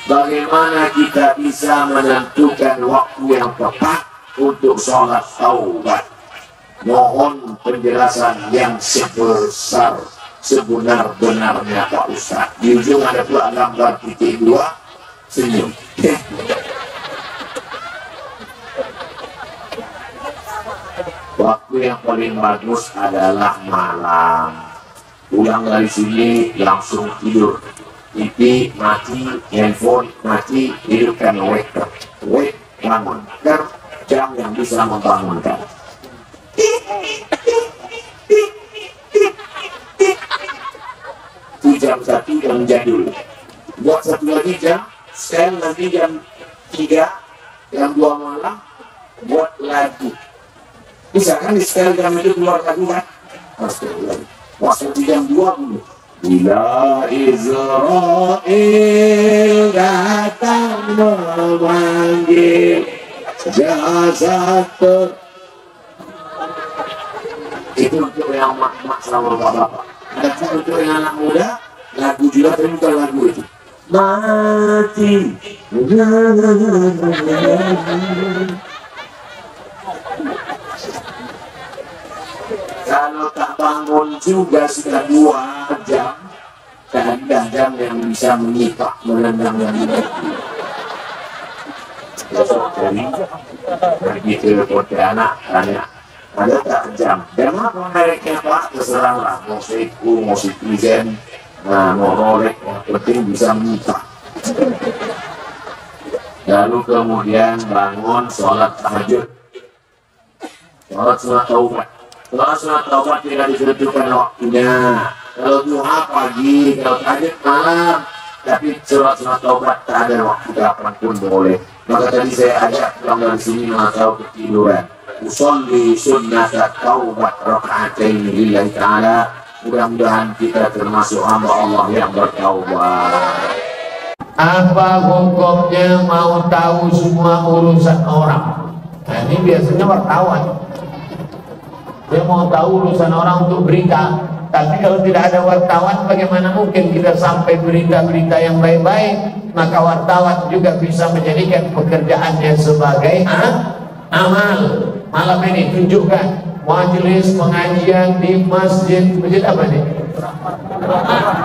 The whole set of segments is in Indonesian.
Bagaimana kita bisa menentukan waktu yang tepat untuk sholat taubat? Mohon penjelasan yang sebesar sebenar-benarnya Pak Ustaz. Di ujung ada pula gambar titik 2 senyum. Waktu yang paling bagus adalah malam. Pulang dari sini langsung tidur. TV mati, handphone mati, hidupkan waker. Wake, bangun. Jam yang bisa membangunkan. Itu jam 1 yang jadul. Buat satu lagi jam, sekarang nanti jam 3, jam 2 malam, buat lagu. Bisa kan di setel jam itu keluar lagu kan? Waktu jam 2 dulu. Bila Israel datang memanggil jasad itu untuk yang mak-mak sama bapak-bapak. Ada untuk yang anak muda, lagu juga tapi bukan lagu itu. Mati. Kalau tak bangun juga sudah 2 jam, ada jam yang bisa menyipak melendang yang besok pergi ke Pontianak tanya, ada tak jam? Jam apa mereknya Pak? Terserahlah, mau Seiko, mau Citizen, mau Rolex, yang penting bisa menyipak. Lalu kemudian bangun sholat tahajud, sholat sunat taubat. Kalau sunat taubat tidak ditentukan waktunya. Kalau duha pagi, kalau tahajud malam. Tapi sunat taubat tak ada waktu kapanpun boleh. Maka tadi saya ajak pulang dari sini atau ketiduran. Usolli sunnat taubat raka'atain lillahi ta'ala. Mudah-mudahan kita termasuk hamba Allah yang bertaubat. Apa hukumnya mau tahu semua urusan orang? Nah ini biasanya wartawan. Dia mau tahu urusan orang untuk berita, tapi kalau tidak ada wartawan, bagaimana mungkin kita sampai berita-berita yang baik-baik? Maka wartawan juga bisa menjadikan pekerjaannya sebagai amal. Malam ini tunjukkan majelis pengajian di masjid apa nih?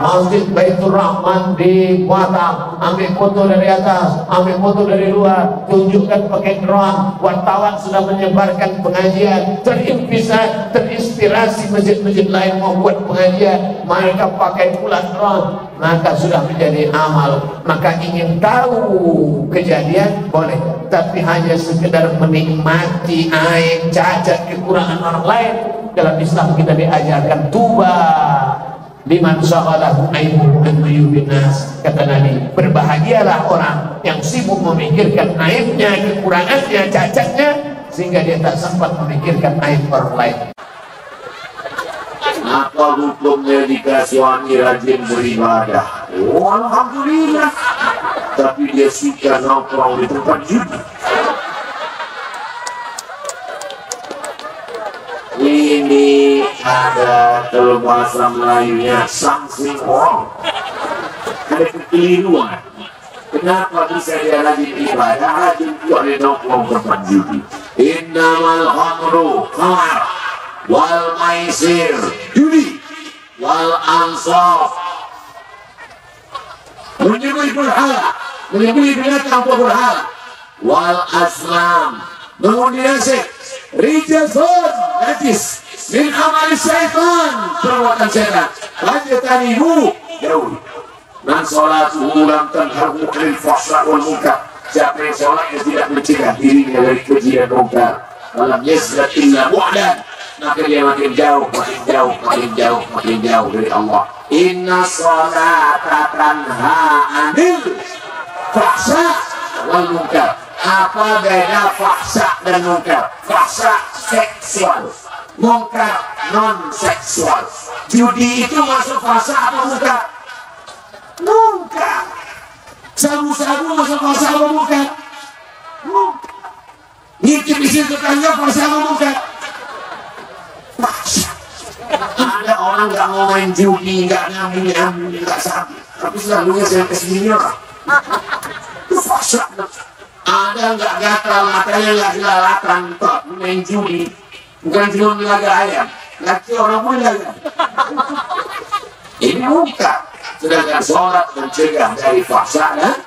Masjid Baitur Rahman di Batam. Ambil foto dari atas, ambil foto dari luar, tunjukkan pakai drone. Wartawan sudah menyebarkan pengajian, terinspirasi masjid-masjid lain membuat pengajian, mereka pakai pula drone, maka sudah menjadi amal. Maka ingin tahu kejadian boleh, tapi hanya sekedar menikmati aib, cacat, kekurangan orang lain. Dalam Islam kita diajarkan tuba liman syaghalahu aibu an uyubin nas. Kata Nabi, berbahagialah orang yang sibuk memikirkan aibnya, kekurangannya, cacatnya, sehingga dia tak sempat memikirkan aib orang lain. Apa hukumnya jika suami rajin beribadah? Oh, alhamdulillah. Tapi dia suka nongkrong di tempat judi. Ini ada kalau bahasa Melayunya something wrong, ada kekeliruan. Kenapa bisa dia rajin ibadah, rajin juga dia nongkrong tempat judi? Innamal khamru khamar wal maisir judi wal ansab, menyembelih berhala, menyembelih binatang berhala, wal aslam, kemudian rijasun najis min amal syaitan, perbuatan syaitan. Lanjutan ibu jauh. Man sholatuhu lam tanharhu anil fahsya wal munkar. Siapa yang sholatnya tidak mencegah dirinya dari keji dan munkar, walam yazdat illa bu'dan, maka dia makin jauh, makin jauh, makin jauh, makin jauh dari Allah. Inna sholata tanha anil fahsya wal munkar. Apa beda fahsya dan munkar? Fahsya seksual, munkar non seksual. Judi itu masuk fahsya atau munkar? Munkar. Sabu-sabu masuk fahsya atau munkar? Munkar. Ngintip isi tetangga fahsya atau munkar? Fahsya. Ada orang nggak mau main judi, nggak nyambung, nggak sabi, tapi selalunya saya kesini orang. Ada nggak gatal matanya, nggak dilalatan kok main judi, bukan cuma belaga ayam, laki orang pun jaga. Ini muka, sedangkan sholat mencegah dari fasa dan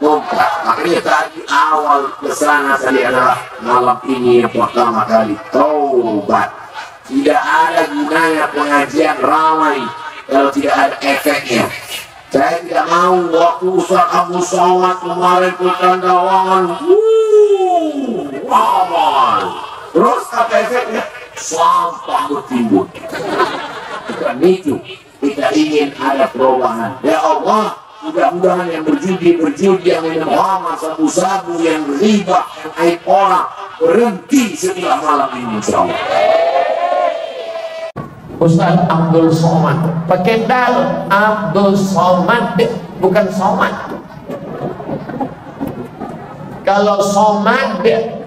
muka. Makanya tadi awal kesana tadi adalah malam ini yang pertama kali taubat. Tidak ada gunanya pengajian ramai kalau tidak ada efeknya. Saya tidak mau waktu Ustaz Abu Somad kemarin pertandawangan ramai. Terus apa efeknya? Sampah bertimbun. Bukan itu. Kita ingin ada perubahan. Ya Allah, mudah-mudahan yang berjudi, yang minum khamar, sabu-sabu, yang riba, yang aib orang berhenti setelah malam ini, insyaallah. Ustaz Abdul Somad pakai dal, Abdul Somad bukan Somad. Kalau Somad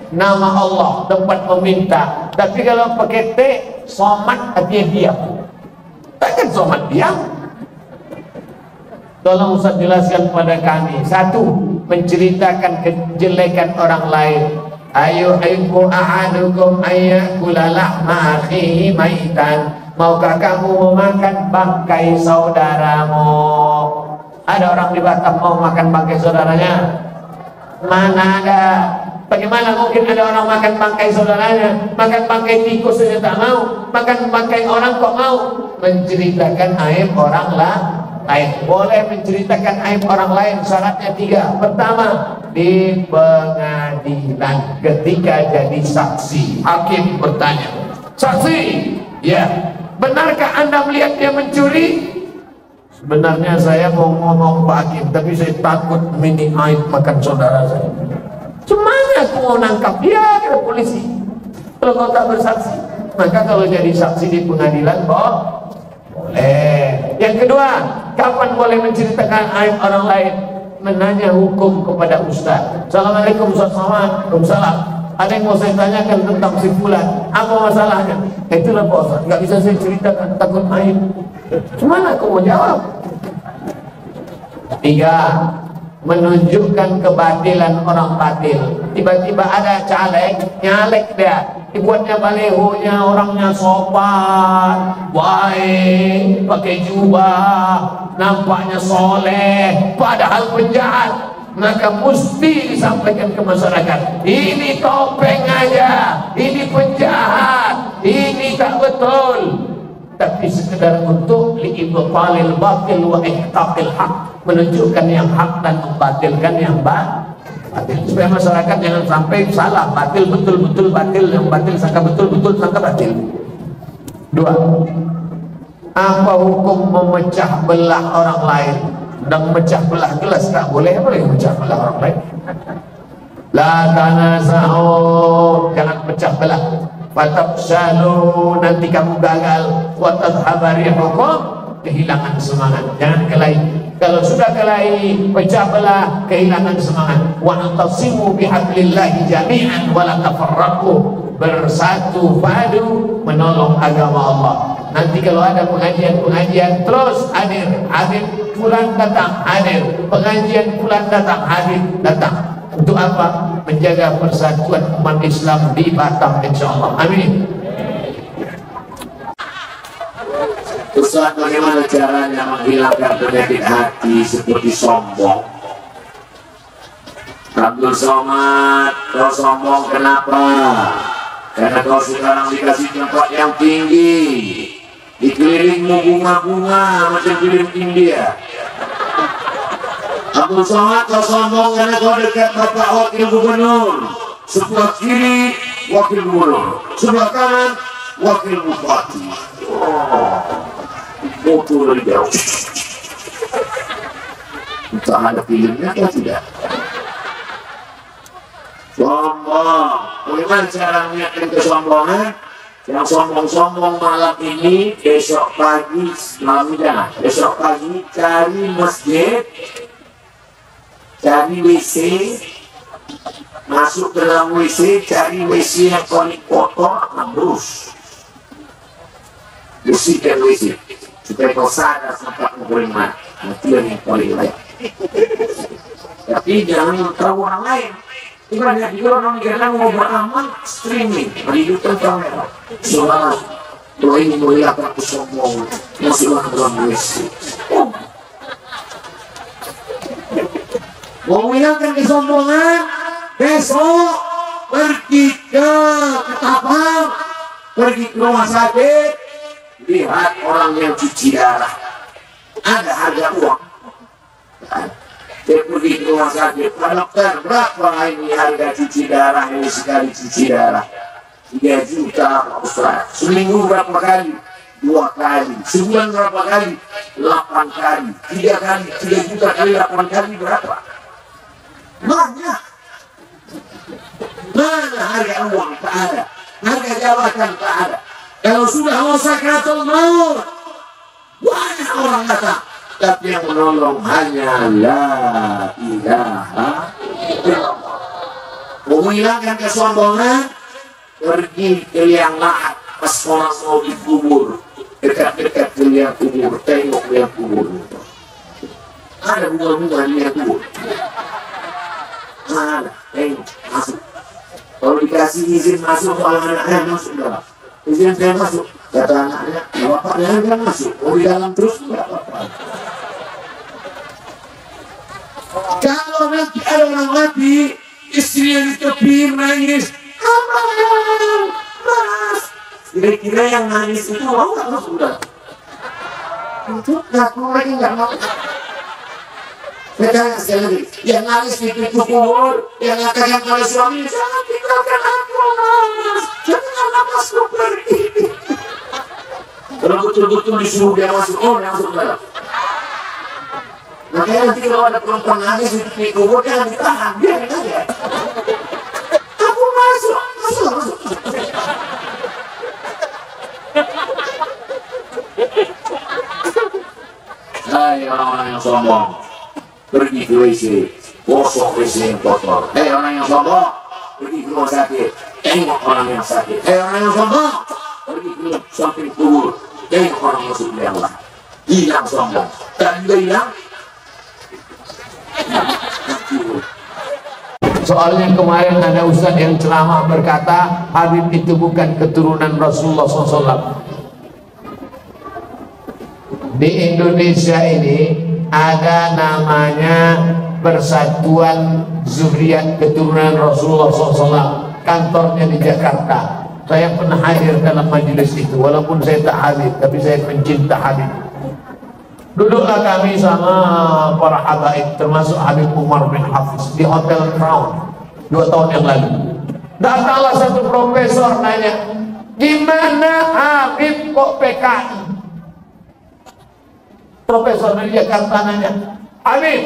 nama Allah tempat meminta, tapi kalau pakai T Somad artinya diam. Takkan Somad diam. Tolong Ustaz jelaskan kepada kami. Satu, menceritakan kejelekan orang lain. Ayuhibbu ahadukum ayyakula lahma akhihi maitan. Maukah kamu memakan bangkai saudaramu? Ada orang di Batam mau makan bangkai saudaranya? Mana ada? Bagaimana mungkin ada orang makan bangkai saudaranya? Makan bangkai tikus saja tak mau, makan bangkai orang kok mau? Menceritakan aib orang lain. Boleh menceritakan aib orang lain, syaratnya 3. Pertama, di pengadilan ketika jadi saksi, hakim bertanya, saksi, ya, benarkah Anda melihat dia mencuri? Sebenarnya saya mau ngomong Pak Hakim, tapi saya takut mini aib makan saudara saya. Cumanya aku mau nangkap dia ke polisi. Kalau kau tak bersaksi, maka kalau jadi saksi di pengadilan, boleh. Yang kedua, kapan boleh menceritakan aib orang lain? Menanya hukum kepada Ustaz. Assalamualaikum Ustaz Somad. Waalaikumsalam. Ada yang mau saya tanyakan tentang si fulan, apa masalahnya? Itulah Pak Ustaz, nggak bisa saya ceritakan, takut aib. Cuman aku mau jawab. 3, menunjukkan kebatilan orang batil. Tiba-tiba ada caleg, nyalek dia, dibuatnya balehonya, orangnya sopan, baik, pakai jubah, nampaknya soleh, padahal penjahat. Maka mesti disampaikan ke masyarakat, ini topeng aja, ini penjahat, ini tak betul. Tapi sekedar untuk li'ibtalil batil wa ihqaqil haq, menunjukkan yang hak dan membatilkan yang batil, supaya masyarakat jangan sampai salah, batil betul batil, yang batil sangka betul sangka batil. 2, apa hukum memecah belah orang lain? Dan memecah belah gelas tak boleh memecah belah orang lain. La tanaza'u, jangan pecah belah. Fatabshalu, nanti kamu gagal. Wa tadhhabu rihukum, kehilangan semangat. Jangan kelahi. Kalau sudah kelahi, pecah belah, kehilangan semangat. Wa antasimu bihablillahi jami'an wa la tafarraqu, bersatu padu menolong agama Allah. Nanti kalau ada pengajian terus hadir bulan datang hadir, pengajian bulan datang hadir datang. Untuk apa? Menjaga persatuan umat Islam di Batam, insyaallah. Amin. Ustaz, bagaimana caranya menghilangkan penyakit hati seperti sombong? Abdul Somad, kau sombong kenapa? Karena kau sekarang dikasih tempat yang tinggi, dikelilingmu bunga-bunga macam keliling India. Abdul Somad, kau sombong karena kau dekat Bapak Wakil Gubernur. Sebelah kiri Wakil Gubernur, sebelah kanan Wakil Bupati. Foto dari jauh. Entah ada filmnya atau tidak. Sombong. Bagaimana cara mengingatkan kesombongan? Yang sombong-sombong malam ini, besok pagi, besok pagi cari masjid, cari WC, masuk ke dalam WC, cari WC yang paling kotor, terus bersihkan WC supaya kau sadar sampai kau beriman. Itu yang paling baik. Tapi jangan tahu orang lain. Ibaratnya juga orang kadang mau beramal streaming di YouTube kamera. Soalnya lo ini muliakan kesombongan, masih orang dalam Yesus. Mau muliakan kesombongan, besok pergi ke Ketapang, pergi ke rumah sakit, lihat orang yang cuci darah, ada harga uang. Dia pergi ke rumah sakit, Pak dokter, berapa ini harga cuci darah ini sekali cuci darah? 3 juta, Pak Ustaz. Seminggu berapa kali? 2 kali. Sebulan berapa kali? 8 kali. 3 kali, 3 juta kali 8 kali berapa? Banyak. Mana harga uang? Tak ada. Harga jabatan tak ada. Kalau sudah mau sakratul maut, banyak orang datang. Tapi yang menolong hanya la ilaha illallah. Menghilangkan kesombongan, pergi ke liang lahat pas orang mau dikubur, dekat-dekat ke liang kubur, tengok liang kubur. Ada bunga-bunga di liang kubur. Ada, tengok, masuk. Kalau dikasih izin masuk, kalau anaknya masuk dalam. Izin saya masuk, kata anaknya, bapaknya kan masuk, mau di dalam terus nggak apa-apa. Kalau nanti ada orang mati, istrinya di tepi menangis, mas. Kira-kira yang nangis itu mau nggak masuk dalam? Itu ngaku lagi nggak mau. Saya sekali lagi, yang nangis di pintu kubur, yang ngatakan oleh suami, jangan tinggalkan aku mas, jangan masuk pergi. Kalau betul-betul disuruh dia masuk, oh dia masuk dalam. Makanya nanti kalau ada perempuan nangis di pintu kubur, jangan ditahan, biarin aja. Aku masuk. Hai orang-orang yang sombong, pergi ke WC, gosok WC yang kotor. Hei orang yang sombong, pergi ke rumah sakit, tengok orang yang sakit. Hei orang yang sombong, pergi ke samping kubur, tengok orang yang masuk liang lahat. Hilang sombong, dan juga hilang. Soalnya kemarin ada ustaz yang ceramah berkata Habib itu bukan keturunan Rasulullah SAW. Di Indonesia ini ada namanya Persatuan Zuriyat Keturunan Rasulullah SAW. Kantornya di Jakarta. Saya pernah hadir dalam majelis itu, walaupun saya tak Habib, tapi saya pencinta Habib. Duduklah kami sama para habaib, termasuk Habib Umar bin Hafiz di Hotel Crown 2 tahun yang lalu. Datanglah satu profesor nanya, gimana Habib kok PKI? Profesor dari Jakarta nanya, Habib,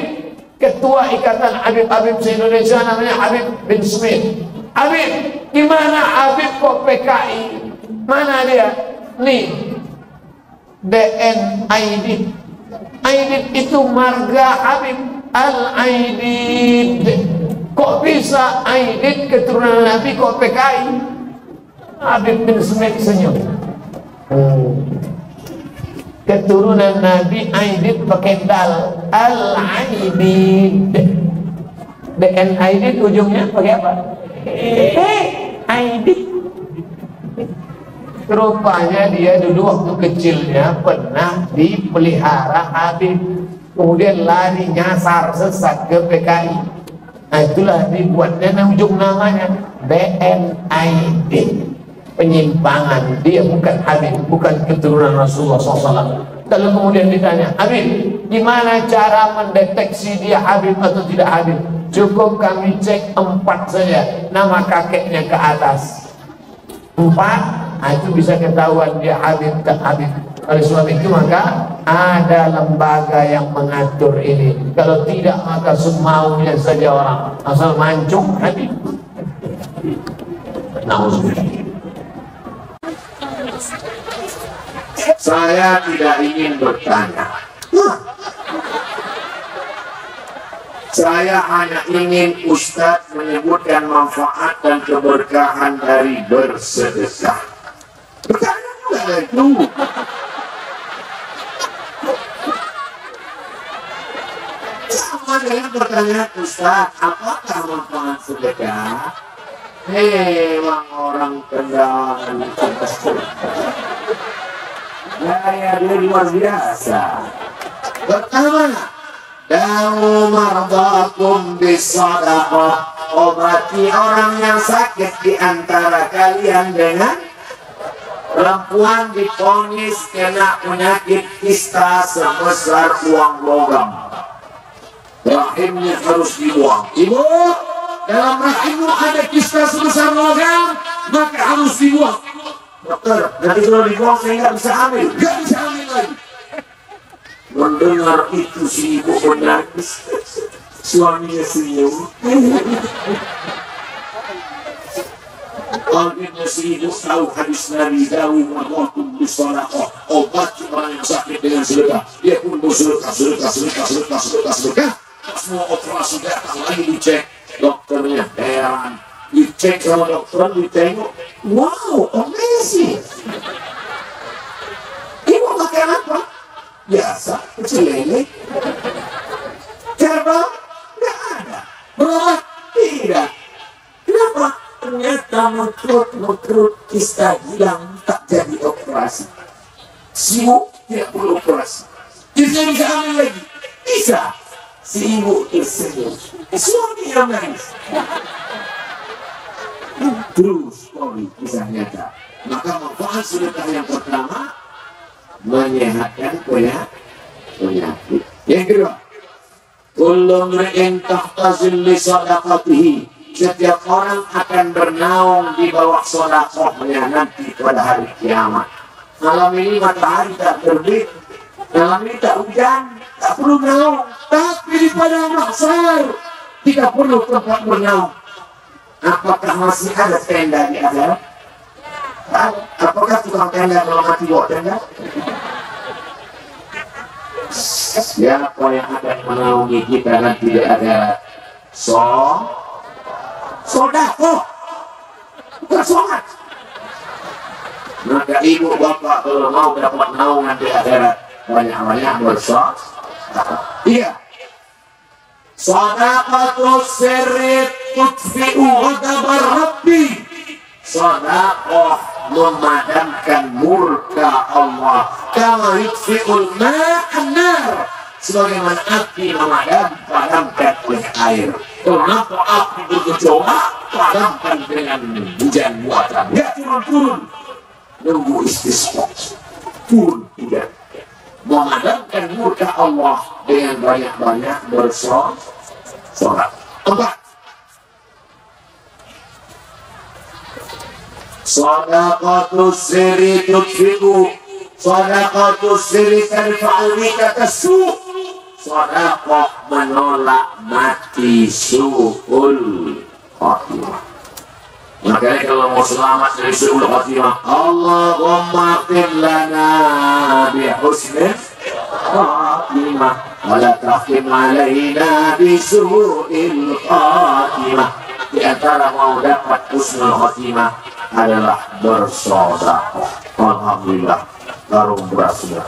ketua ikatan Habib se-Indonesia namanya Habib bin Smith. Habib, gimana Habib kok PKI? Mana dia? Nih, DN Aidit. Aidit itu marga Habib Al-Aidit. Kok bisa Aidit keturunan Nabi kok PKI? Habib bin Smith senyum. Keturunan Nabi Aidit pakai dal, Al-Aidit. DN Aidit ujungnya pakai apa? Aidit. Rupanya dia dulu waktu kecilnya pernah dipelihara Habib, kemudian lari nyasar sesat ke PKI. Nah itulah dibuatnya ujung namanya BNID, penyimpangan. Dia bukan Habib, bukan keturunan Rasulullah SAW. Kalau kemudian ditanya, Habib, gimana cara mendeteksi dia Habib atau tidak Habib? Cukup kami cek 4 saja, nama kakeknya ke atas 4. Nah, itu bisa ketahuan dia Habib tak Habib. Oleh sebab itu maka ada lembaga yang mengatur ini. Kalau tidak maka semaunya saja orang asal mancung Habib. Saya tidak ingin bertanya. Saya hanya ingin Ustadz menyebutkan manfaat dan keberkahan dari bersedekah. Bertanya juga itu. Jangan ada yang bertanya, Ustaz, apakah manfaat sedekah? Orang kendaraan gaya dia luar biasa. Pertama, dawu mardakum bisadaqah, obati orang yang sakit di antara kalian dengan perempuan divonis kena penyakit kista sebesar uang logam, rahimnya harus dibuang. Ibu, dalam rahimmu ada kista sebesar logam, maka harus dibuang. Dokter, nanti kalau dibuang saya nggak bisa hamil. Nggak bisa hamil lagi. Mendengar itu si ibu menangis, suaminya senyum. Akhirnya si ibu tahu hadis Nabi Dawud mardakum bisadaqah, obat orang yang sakit dengan sedekah. Dia pun bersedekah. Semua operasi datang lagi dicek, dokternya heran. Dicek sama dokter, ditengok, wow, amazing. Ibu makan apa? Biasa, pecel lele. Terbang? Nggak ada. Berobat? Tidak. Kenapa? Ternyata menurut kista hilang, tak jadi operasi. Si ibu tidak perlu operasi. Jadi bisa ambil lagi? Bisa. Si ibu tersenyum. Suami yang nangis. True story, kisah nyata. Maka manfaat sedekah yang pertama menyehatkan penyakit. Yang kedua, kullu mri'in tahta zilli sadaqatihi, setiap orang akan bernaung di bawah sedekahnya nanti pada hari kiamat. Malam ini matahari tak terbit, malam ini tak hujan, tak perlu bernaung, tapi di padang mahsyar tidak perlu tempat bernaung. Apakah masih ada tenda di akhirat? Apakah tukang tenda kalau mati bawa tenda? Siapa yang akan menaungi kita nanti di akhirat? Sodako, bukan sholat. Maka ibu bapak kalau mau dapat naungan di akhirat, banyak-banyak bersolat. Iya. Sadaqatus sirri tutfi'u ghadabar Rabbi. Sadaqah memadamkan murka Allah. Kama yutfi'ul ma'an nar, sebagaimana api padamkan oleh air. Kenapa api bergejolak? Padamkan dengan hujan buatan. Nggak turun-turun, nunggu istisqa, turun hujan. Memadamkan murka Allah dengan banyak-banyak bersolat. Empat, sadaqatus sirri tudfi'u, sadaqatus sirri tarfa'u mikatasu, sadaqah menolak mati su'ul khatimah. Makanya kalau mau selamat dari su'ul khatimah, Allahumma qim lana bi husnil khatimah wa la tahkim alaina bi su'il khatimah. Di antara mau dapat husnul khatimah adalah bersedekah. Alhamdulillah, karung beras sudah.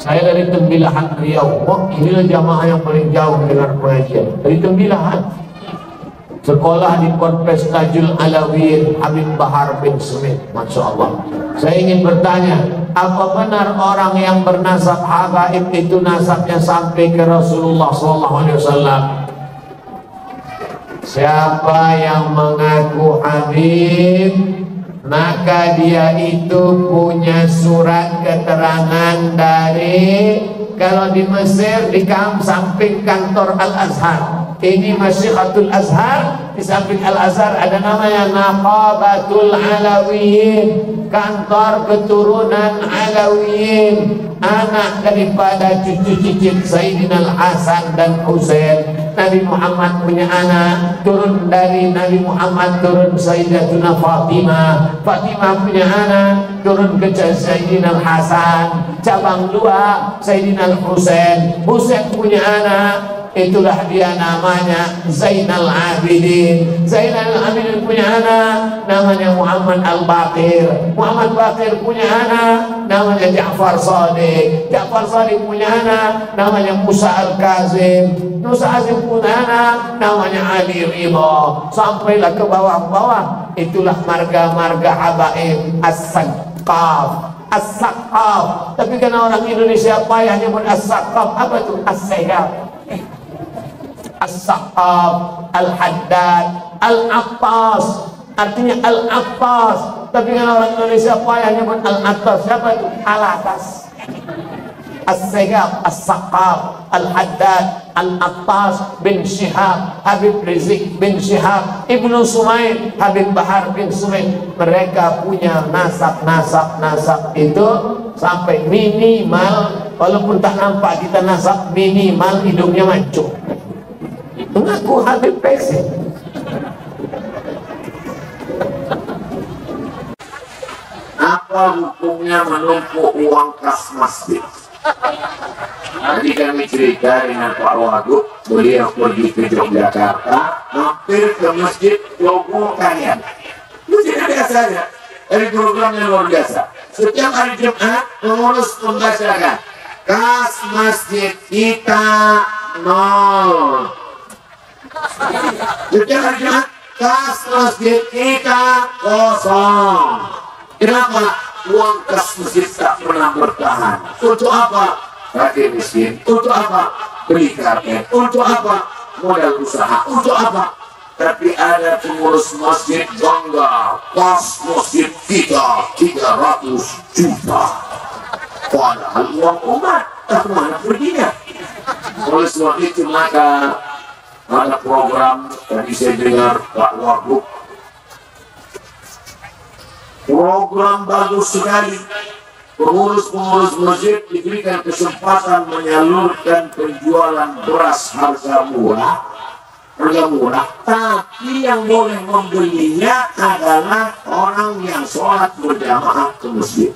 Saya dari Tembilahan Riau. Inilah jamaah yang paling jauh dengar pengajian. Dari Tembilahan. Sekolah di Ponpes Tajul Alawiyin Habib Bahar bin Smith. Masya Allah. Saya ingin bertanya, apa benar orang yang bernasab habaib itu nasabnya sampai ke Rasulullah SAW? Siapa yang mengaku Habib, maka dia itu punya surat keterangan dari, kalau di Mesir di samping kantor Al-Azhar. Ini Masyihatul Azhar, di samping Al-Azhar ada namanya Naqabatul Alawiyin, kantor keturunan Alawiyin, anak daripada cucu cicit Sayyidina Al-Hasan dan Husain. Nabi Muhammad punya anak, turun dari Nabi Muhammad turun Sayyidatuna Fatimah, Fatimah punya anak, turun ke Sayyidina Al-Hasan, cabang dua Sayyidina Al-Husain, Husain punya anak, itulah dia namanya Zainal Abidin. Zainal Abidin punya anak namanya Muhammad Al-Baqir. Muhammad Baqir punya anak namanya Ja'far Shadiq. Ja'far Shadiq punya anak namanya Musa Al-Kazim. Musa Azim punya anak namanya Ali Ridha. Sampailah ke bawah-bawah. Itulah marga-marga habaib As-Saqqaf. As-Saqqaf. Tapi karena orang Indonesia payah nyebut As-Saqqaf, apa itu? As-Segaf, As-Saqqaf, Al-Haddad, Al-Attas. Artinya Al-Attas. Tapi karena orang Indonesia payah nyebut Al-Attas, siapa itu? Al-Attas. As-Segaf, As-Saqqaf, Al-Haddad, Al-Attas bin Syihab, Habib Rizik bin Syihab, Ibnu Sumaid, Habib Bahar bin Sumaid. Mereka punya nasab itu sampai minimal, walaupun tak nampak kita nasab, minimal hidungnya mancung. Mengaku Habib Rizik. Apa hukumnya menumpuk uang kas masjid? Tadi kami cerita dengan Pak Wagub, beliau pergi ke Yogyakarta, mampir ke masjid Jogo Karyan. Masjidnya biasa aja, dari programnya luar biasa. Setiap hari Jumat pengurus membacakan kas masjid kita 0. Setiap hari Jumat kas masjid kita 0. Kenapa? Uang kas masjid tak pernah bertahan. Untuk apa? Rakyat miskin. Untuk apa? Beli karpet. Untuk apa? Modal usaha. Untuk apa? Tapi ada pengurus masjid bangga, kas masjid kita 300 juta. Padahal uang umat tak mana perginya. Oleh sebab itu maka ada program tadi saya dengar Pak Wagub, program bagus sekali. Pengurus-pengurus masjid diberikan kesempatan menyalurkan penjualan beras harga murah, tapi yang boleh membelinya adalah orang yang sholat berjamaah ke masjid.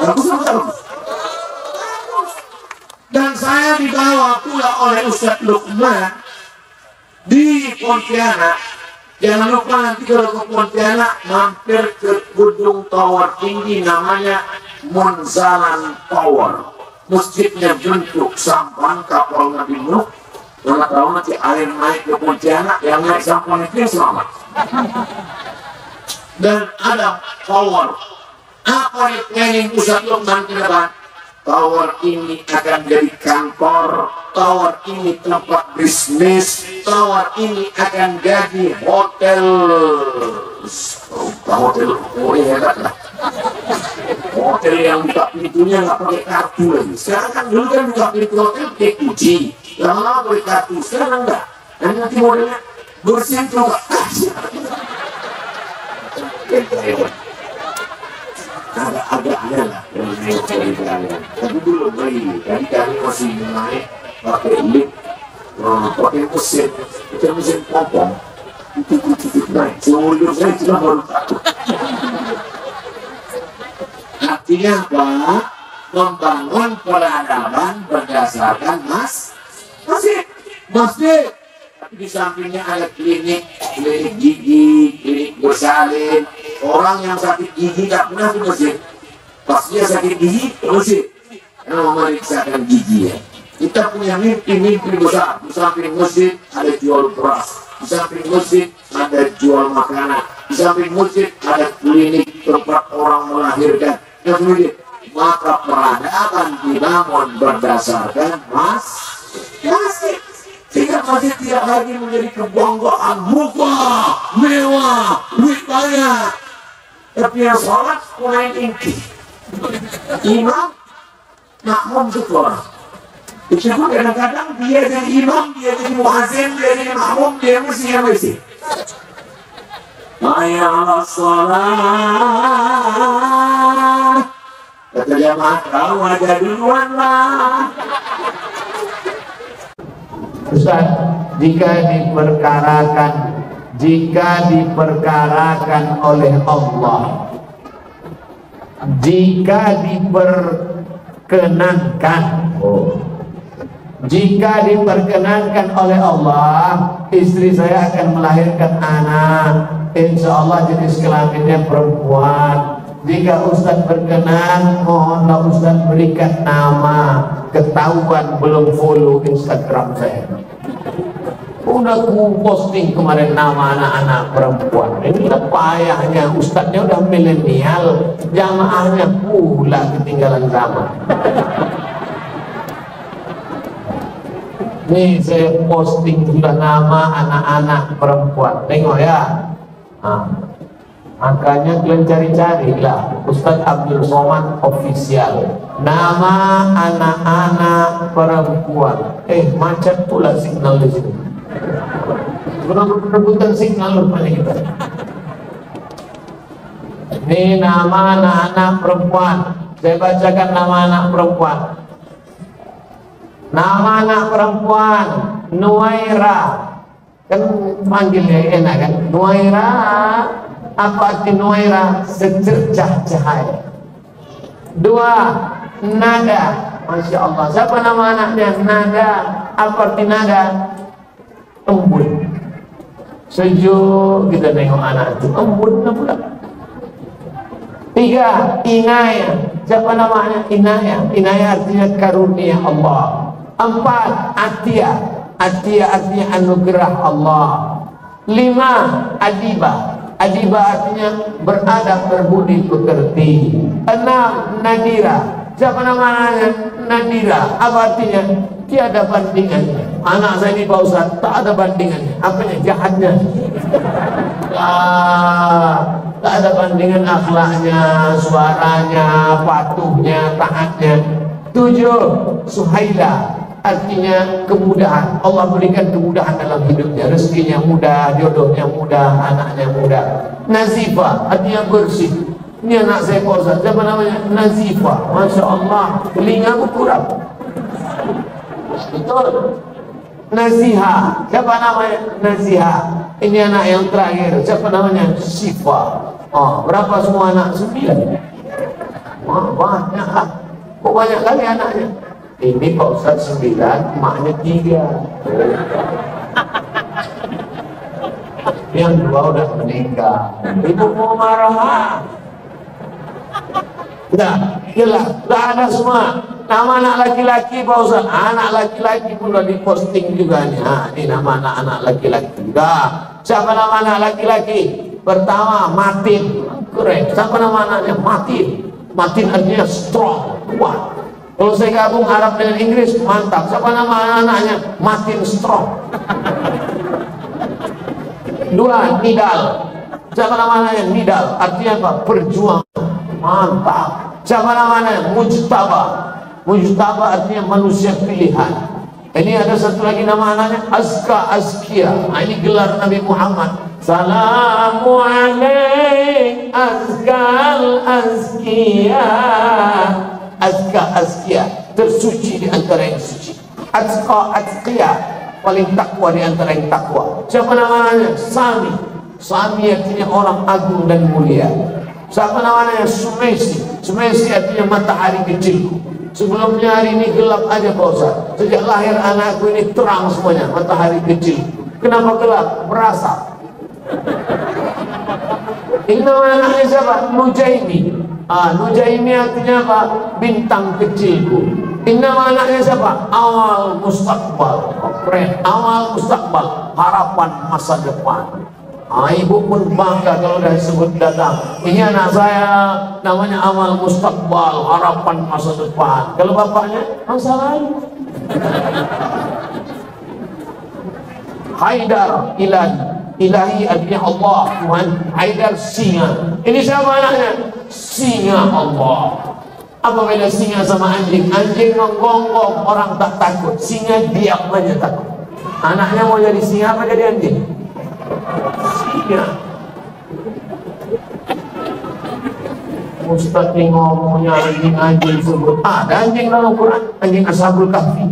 Bagus. Dan saya dibawa pula oleh Ustadz Lukman di Pontianak. Jangan lupa nanti kalau ke Pontianak mampir ke gedung tower tinggi namanya Munzalan Tower. Masjidnya bentuk sampan kapal Nabi Nuh. Karena tahu nanti air naik ke Pontianak, yang naik sampan itu selamat. Dan ada tower. Apa yang planning Ustadz Lukman ke depan? Tower ini akan jadi kantor, tower ini tempat bisnis, tower ini akan jadi hotel. Hotel hebat lah. Hotel yang buka pintunya nggak pakai kartu lagi. Sekarang kan dulu kan buka pintu hotel pakai kunci, lama pakai kartu. Sekarang enggak. Dan nanti modelnya bersentuh. Agak-agaknya lah yang naik dari kalian. Tapi dulu bayi, kan kami masih naik pakai lift, pakai mesin, itu mesin pompong. Itu naik. Seumur hidup saya cuma baru takut. Artinya apa? Membangun peradaban berdasarkan masjid. Tapi di sampingnya ada klinik gigi, klinik bersalin. Orang yang sakit gigi tak pernah ke masjid. Pas dia sakit gigi ke masjid karena memeriksakan giginya. Kita punya mimpi besar. Di samping masjid ada jual beras, di samping masjid ada jual makanan, di samping masjid ada klinik tempat orang melahirkan. Kemudian maka peradaban dibangun berdasarkan masjid. Sehingga masjid tidak lagi menjadi kebanggaan mewah, duit banyak. Tapi yang sholat main inti. Imam makmum itu orang. Itu kadang-kadang dia jadi imam, dia jadi muazzin, dia jadi makmum, dia mesti. Hayya sholat. Kata jamaah, kau aja duluan lah. Ustaz, jika diperkarakan oleh Allah, jika diperkenankan jika diperkenankan oleh Allah, istri saya akan melahirkan anak, insya Allah jenis kelaminnya perempuan. Jika Ustaz berkenan, mohonlah Ustaz berikan nama. Ketahuan belum follow Instagram saya. Udah ku posting kemarin nama anak-anak perempuan. Ini payahnya, Ustaznya udah milenial, jamaahnya pula ketinggalan zaman. Nih saya posting sudah nama anak-anak perempuan. Tengok ya. Makanya kalian cari-cari lah Ustadz Abdul Somad Official. Nama anak-anak perempuan. Macet pula signal di sini. Rebutan signal rupanya kita. Ini nama anak-anak perempuan. Saya bacakan nama anak perempuan. Nama anak perempuan Nuaira. Kan panggilnya enak kan? Nuaira. Apa arti Nuaira? Secercah cahaya. 2. Nada. Masya Allah. Siapa nama anaknya? Nada. Apa arti nada? Embun. Sejuk kita tengok anak itu. Embun pula. 3. Inaya. Siapa namanya? Inaya. Inaya artinya karunia Allah. 4. Atia. Atia artinya anugerah Allah. 5. Adiba. Adiba artinya beradab, berbudi pekerti. 6. Nadira. Siapa namanya? Nadira. Apa artinya? Tiada bandingannya. Anak saya ini Pak Ustaz, tak ada bandingannya. Apanya? Jahatnya. Tak ada bandingan akhlaknya, suaranya, patuhnya, taatnya. 7. Suhaila. Artinya kemudahan. Allah berikan kemudahan dalam hidupnya. Rezekinya mudah, jodohnya mudah, anaknya mudah. Nazifa artinya bersih. Ini anak saya Pak Ustaz. Siapa namanya? Nazifa. Masya Allah, telingaku kurang. Betul. Naziha. Siapa namanya? Naziha. Ini anak yang terakhir. Siapa namanya? Sifa. Berapa semua anak? 9. Banyak. Kok banyak kali anaknya? Ini Pak Ustaz 9, maknya 3. Yang 2 udah menikah. Ibu mau marah. Jelas, udah ada semua. Nama anak laki-laki Pak Ustaz. Anak laki-laki pun udah diposting juga nih. Ini nama anak-anak laki-laki. Siapa nama anak laki-laki? Pertama, Martin. Keren. Siapa nama anaknya? Martin. Martin artinya strong, kuat. Kalau saya gabung Arab dengan Inggris, mantap. Siapa nama anaknya? Martin Strong. 2. Nidal. Siapa nama anaknya? Nidal. Artinya apa? Perjuang. Mantap. Siapa namanya? Mujtaba. Mujtaba artinya manusia pilihan. Ini ada satu lagi nama anaknya, Azka Azkia. Ini gelar Nabi Muhammad. Salamu alaik Azkal Azkia. Azka Azkia, tersuci di antara yang suci. Azka Azkia, paling takwa di antara yang takwa. Siapa namanya? Sami. Sami artinya orang agung dan mulia. Siapa namanya? Sumesi. Sumesi artinya matahari kecilku. Sebelumnya hari ini gelap aja Pak Ustaz. Sejak lahir anakku ini terang semuanya, matahari kecil. Kenapa gelap? Merasa. Ini nama anaknya siapa? Nujaimi. Nujaimi artinya apa? Bintang kecilku. Ini nama anaknya siapa? Awal Mustaqbal. Keren. Awal Mustaqbal, harapan masa depan. Ibu pun bangga kalau udah disebut datang. Ini anak saya namanya Awal Mustaqbal, harapan masa depan. Kalau bapaknya masa lalu. Haidar Ilahi. Ilahi artinya Allah, Tuhan. Haidar singa. Ini siapa anaknya? Singa Allah. Apa beda singa sama anjing? Anjing menggonggong, orang tak takut. Singa diam aja takut. Anaknya mau jadi singa apa jadi anjing? Singa. Ustaz ini ngomongnya anjing sebut. Ada anjing dalam Quran, anjing Ashabul Kahfi.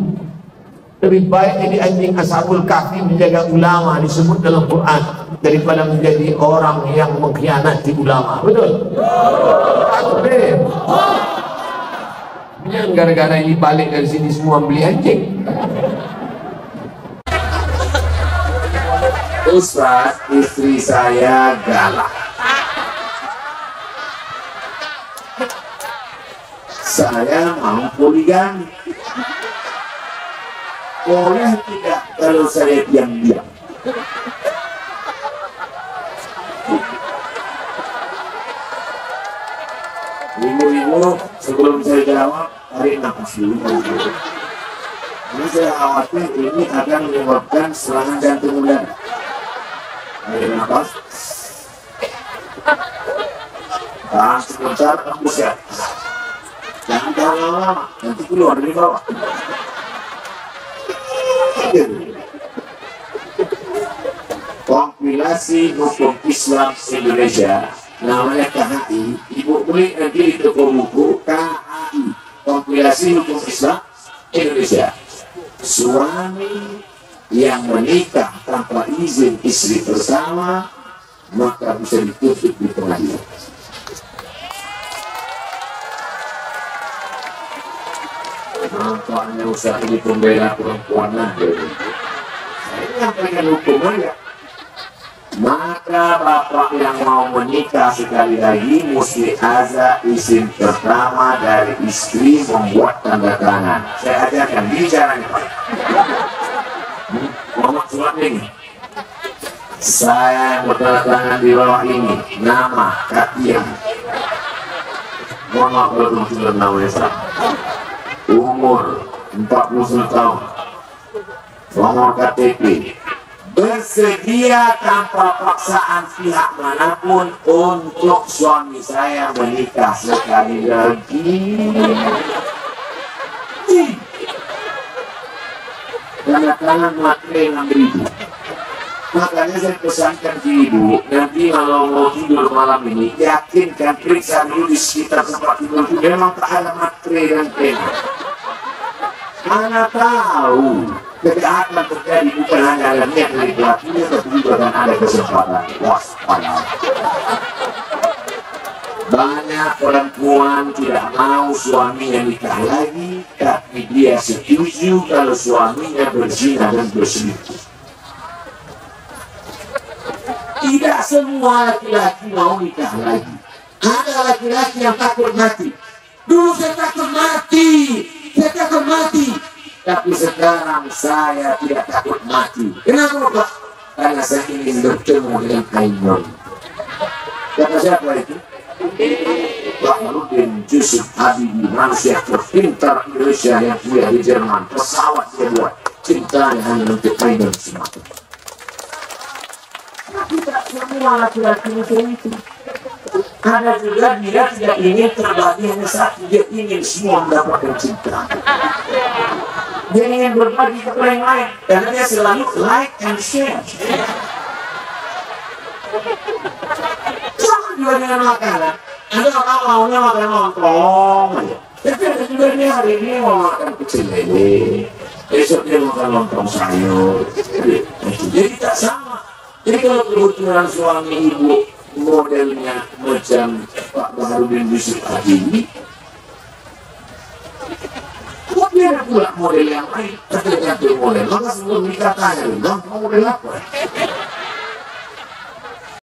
Lebih baik jadi anjing Ashabul Kahfi menjaga ulama disebut dalam Quran daripada menjadi orang yang mengkhianati ulama. Betul? Takbir. gara-gara ini balik dari sini semua beli anjing. Ustaz, istri saya galak. Saya mau poligami. Boleh tidak kalau saya diam-diam? Ibu-ibu, sebelum saya jawab, tarik nafas dulu. Ini saya khawatir ini akan menyebabkan serangan jantung udara. Tarik nafas. Tahan sebentar, hembus ya. Jangan tahan lama-lama, nanti keluar dari bawah. Kompilasi Hukum Islam Indonesia, namanya KHI. Ibu beli nanti di toko buku KHI, Kompilasi Hukum Islam Indonesia. Suami yang menikah tanpa izin istri bersama maka bisa dituntut di pengadilan. Nampaknya usaha ini pembela perempuan aja. Saya menyampaikan hukum aja. Maka bapak yang mau menikah sekali lagi mesti ada izin pertama dari istri membuat tanda tangan. Saya ajarkan di caranya Pak. Mohon surat ini. Saya bertanda tangan di bawah ini. Nama Katia. Mohon maaf kalau sudah namanya salah. Umur 41 tahun, nomor KTP, bersedia tanpa paksaan pihak manapun untuk suami saya menikah sekali lagi. Tanda tangan materai 6.000. Makanya saya pesankan ke ibu, nanti kalau mau tidur malam ini, yakinkan periksa dulu di sekitar tempat tidur itu memang tak ada materai dan pena. Mana tahu kejahatan terjadi bukan hanya ada niat dari pelakunya, tapi juga akan ada kesempatan. Waspada. Banyak perempuan tidak mau suaminya nikah lagi, tapi dia setuju kalau suaminya berzina dan berselingkuh. Tidak semua laki-laki mau nikah lagi. Ada laki-laki yang takut mati. Dulu saya takut mati. Saya takut mati. Tapi sekarang saya tidak takut mati. Kenapa Pak? Karena saya ingin bertemu dengan Ainun. Kata siapa itu? Bahrudin Yusuf Habibie, manusia terpintar Indonesia yang kuliah di Jerman. Pesawat dia buat. Cintanya hanya untuk Ainun semata. Tidak semua laki-laki itu. Ada juga dia tidak ingin terbagi hanya satu, dia ingin semua mendapatkan cinta. Dia ingin berbagi kepada yang lain, karena dia selalu like and share. Sama juga dengan makanan. Ada orang maunya makan lontong, tapi ada juga dia hari ini mau makan pecel lele, besok dia makan lontong sayur. Jadi tak sama. Jadi kalau kebetulan suami ibu modelnya macam Pak Bahrudin Yusuf Habibie, kok dia ada pula model yang lain, tergantung model. Maka sebelum nikah tanya, bang, mau model apa?